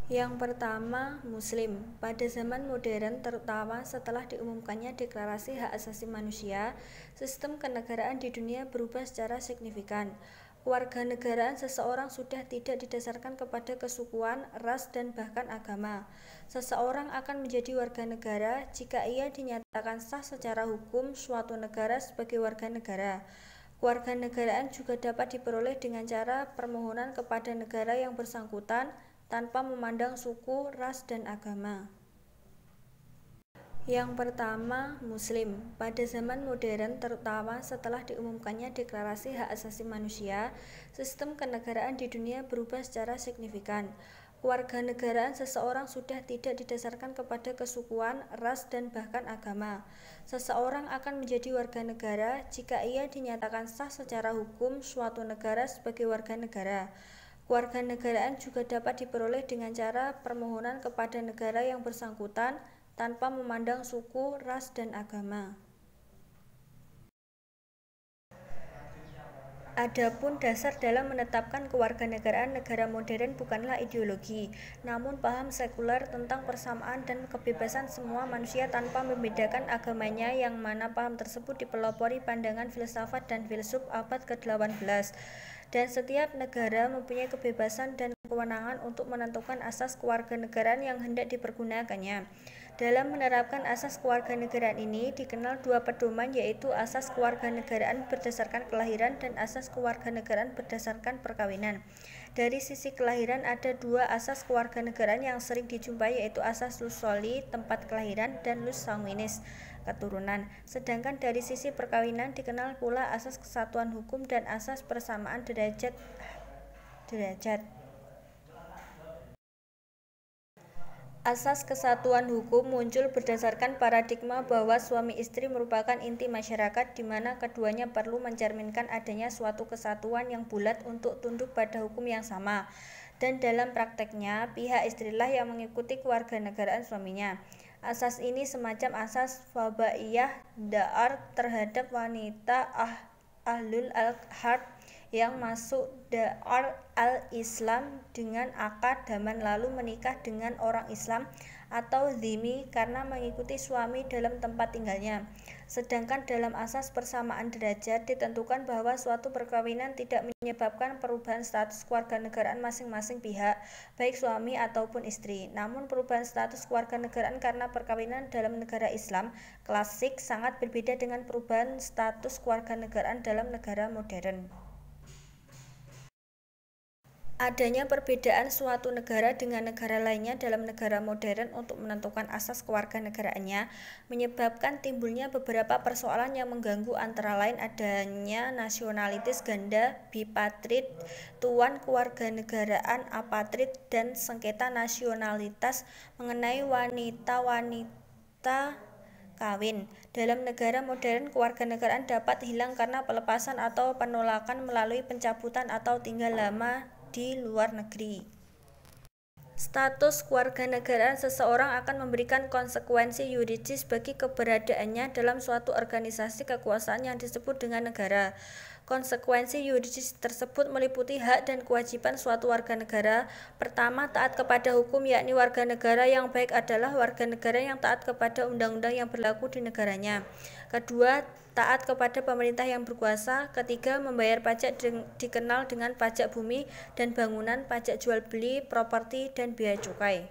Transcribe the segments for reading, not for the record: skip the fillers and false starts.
Yang pertama, Muslim. Pada zaman modern, terutama setelah diumumkannya Deklarasi Hak Asasi Manusia, sistem kenegaraan di dunia berubah secara signifikan. Kewarganegaraan seseorang sudah tidak didasarkan kepada kesukuan, ras, dan bahkan agama. Seseorang akan menjadi warga negara jika ia dinyatakan sah secara hukum suatu negara sebagai warga negara. Kewarganegaraan juga dapat diperoleh dengan cara permohonan kepada negara yang bersangkutan tanpa memandang suku, ras, dan agama. Yang pertama, Muslim. Pada zaman modern, terutama setelah diumumkannya Deklarasi Hak Asasi Manusia, sistem kenegaraan di dunia berubah secara signifikan. Kewarganegaraan seseorang sudah tidak didasarkan kepada kesukuan, ras, dan bahkan agama. Seseorang akan menjadi warga negara jika ia dinyatakan sah secara hukum suatu negara sebagai warga negara. Kewarganegaraan juga dapat diperoleh dengan cara permohonan kepada negara yang bersangkutan tanpa memandang suku, ras, dan agama. Adapun dasar dalam menetapkan kewarganegaraan negara modern bukanlah ideologi, namun paham sekuler tentang persamaan dan kebebasan semua manusia tanpa membedakan agamanya, yang mana paham tersebut dipelopori pandangan filsafat dan filsuf abad ke-18. Dan setiap negara mempunyai kebebasan dan kewenangan untuk menentukan asas kewarganegaraan yang hendak dipergunakannya. Dalam menerapkan asas kewarganegaraan ini dikenal dua pedoman, yaitu asas kewarganegaraan berdasarkan kelahiran dan asas kewarganegaraan berdasarkan perkawinan. Dari sisi kelahiran ada dua asas kewarganegaraan yang sering dijumpai, yaitu asas jus soli, tempat kelahiran, dan jus sanguinis, keturunan. Sedangkan dari sisi perkawinan dikenal pula asas kesatuan hukum dan asas persamaan derajat. Asas kesatuan hukum muncul berdasarkan paradigma bahwa suami istri merupakan inti masyarakat, di mana keduanya perlu mencerminkan adanya suatu kesatuan yang bulat untuk tunduk pada hukum yang sama. Dan dalam prakteknya, pihak istrilah yang mengikuti kewarganegaraan suaminya. Asas ini semacam asas fabaiyah da'ar terhadap wanita ahlul al-harb yang masuk da'ar al-Islam dengan akad zaman lalu menikah dengan orang Islam atau dhimmi karena mengikuti suami dalam tempat tinggalnya. Sedangkan dalam asas persamaan derajat ditentukan bahwa suatu perkawinan tidak menyebabkan perubahan status kewarganegaraan masing-masing pihak, baik suami ataupun istri. Namun perubahan status kewarganegaraan karena perkawinan dalam negara Islam klasik sangat berbeda dengan perubahan status kewarganegaraan dalam negara modern. Adanya perbedaan suatu negara dengan negara lainnya dalam negara modern untuk menentukan asas kewarganegaraannya menyebabkan timbulnya beberapa persoalan yang mengganggu, antara lain adanya nasionalitas ganda, bipatrid, tuan kewarganegaraan apatrid, dan sengketa nasionalitas mengenai wanita-wanita kawin. Dalam negara modern, kewarganegaraan dapat hilang karena pelepasan atau penolakan melalui pencabutan atau tinggal lama di luar negeri. Status kewarganegaraan seseorang akan memberikan konsekuensi yuridis bagi keberadaannya dalam suatu organisasi kekuasaan yang disebut dengan negara. Konsekuensi yuridis tersebut meliputi hak dan kewajiban suatu warga negara. Pertama, taat kepada hukum, yakni warga negara yang baik adalah warga negara yang taat kepada undang-undang yang berlaku di negaranya. Kedua, taat kepada pemerintah yang berkuasa. Ketiga, membayar pajak dikenal dengan pajak bumi dan bangunan, pajak jual beli, properti, dan biaya cukai.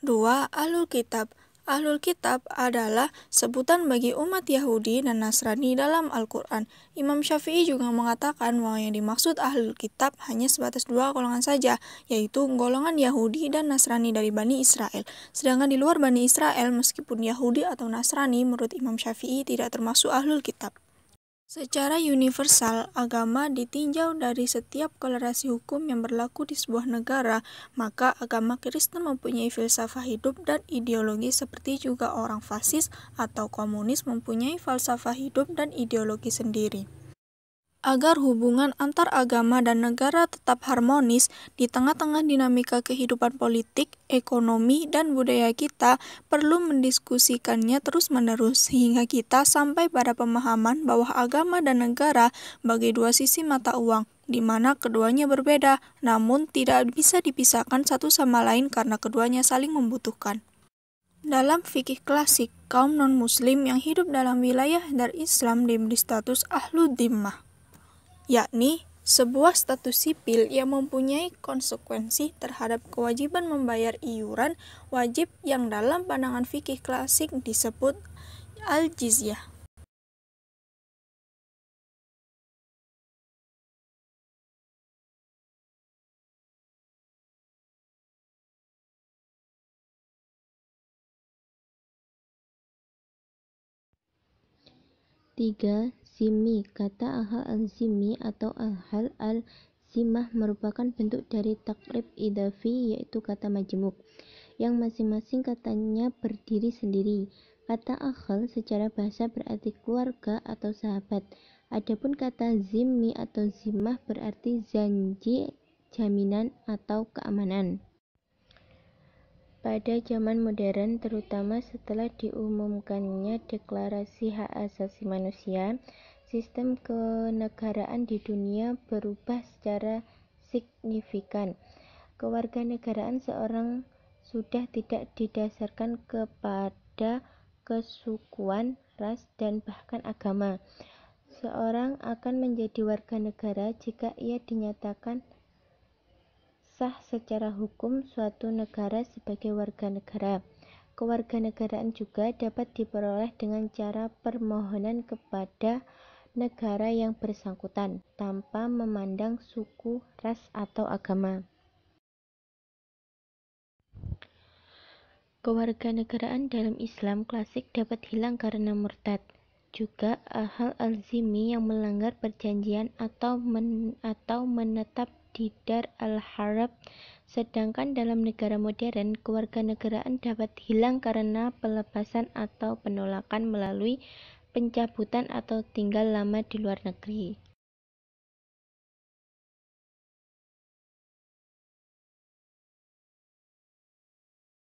2. Ahlul Kitab. Ahlul Kitab adalah sebutan bagi umat Yahudi dan Nasrani dalam Al-Quran. Imam Syafi'i juga mengatakan bahwa yang dimaksud Ahlul Kitab hanya sebatas dua golongan saja, yaitu golongan Yahudi dan Nasrani dari Bani Israel. Sedangkan di luar Bani Israel, meskipun Yahudi atau Nasrani, menurut Imam Syafi'i tidak termasuk Ahlul Kitab. Secara universal, agama ditinjau dari setiap toleransi hukum yang berlaku di sebuah negara, maka agama Kristen mempunyai filsafat hidup dan ideologi seperti juga orang fasis atau komunis mempunyai falsafah hidup dan ideologi sendiri. Agar hubungan antar agama dan negara tetap harmonis di tengah-tengah dinamika kehidupan politik, ekonomi, dan budaya kita, perlu mendiskusikannya terus-menerus sehingga kita sampai pada pemahaman bahwa agama dan negara bagai dua sisi mata uang, di mana keduanya berbeda, namun tidak bisa dipisahkan satu sama lain karena keduanya saling membutuhkan. Dalam fikih klasik, kaum non-muslim yang hidup dalam wilayah dar Islam diberi status ahlu dhimmah, yakni sebuah status sipil yang mempunyai konsekuensi terhadap kewajiban membayar iuran wajib yang dalam pandangan fikih klasik disebut al-jizyah. Tiga, zimmi. Kata ahal al-zimmi atau ahal al-zimmah merupakan bentuk dari takrib idhafi, yaitu kata majmuk, yang masing-masing katanya berdiri sendiri. Kata ahal secara bahasa berarti keluarga atau sahabat. Adapun kata zimmi atau zimmah berarti janji, jaminan, atau keamanan. Pada zaman modern, terutama setelah diumumkannya Deklarasi Hak Asasi Manusia, sistem kenegaraan di dunia berubah secara signifikan. Kewarganegaraan seorang sudah tidak didasarkan kepada kesukuan, ras, dan bahkan agama. Seorang akan menjadi warga negara jika ia dinyatakan sah secara hukum suatu negara sebagai warga negara. Kewarganegaraan juga dapat diperoleh dengan cara permohonan kepada negara yang bersangkutan, tanpa memandang suku, ras, atau agama. Kewarganegaraan dalam Islam klasik dapat hilang karena murtad. Juga ahal al-zimmi yang melanggar perjanjian atau menetap di Dar al-Harb. Sedangkan dalam negara modern, kewarganegaraan dapat hilang karena pelepasan atau penolakan melalui pencabutan atau tinggal lama di luar negeri.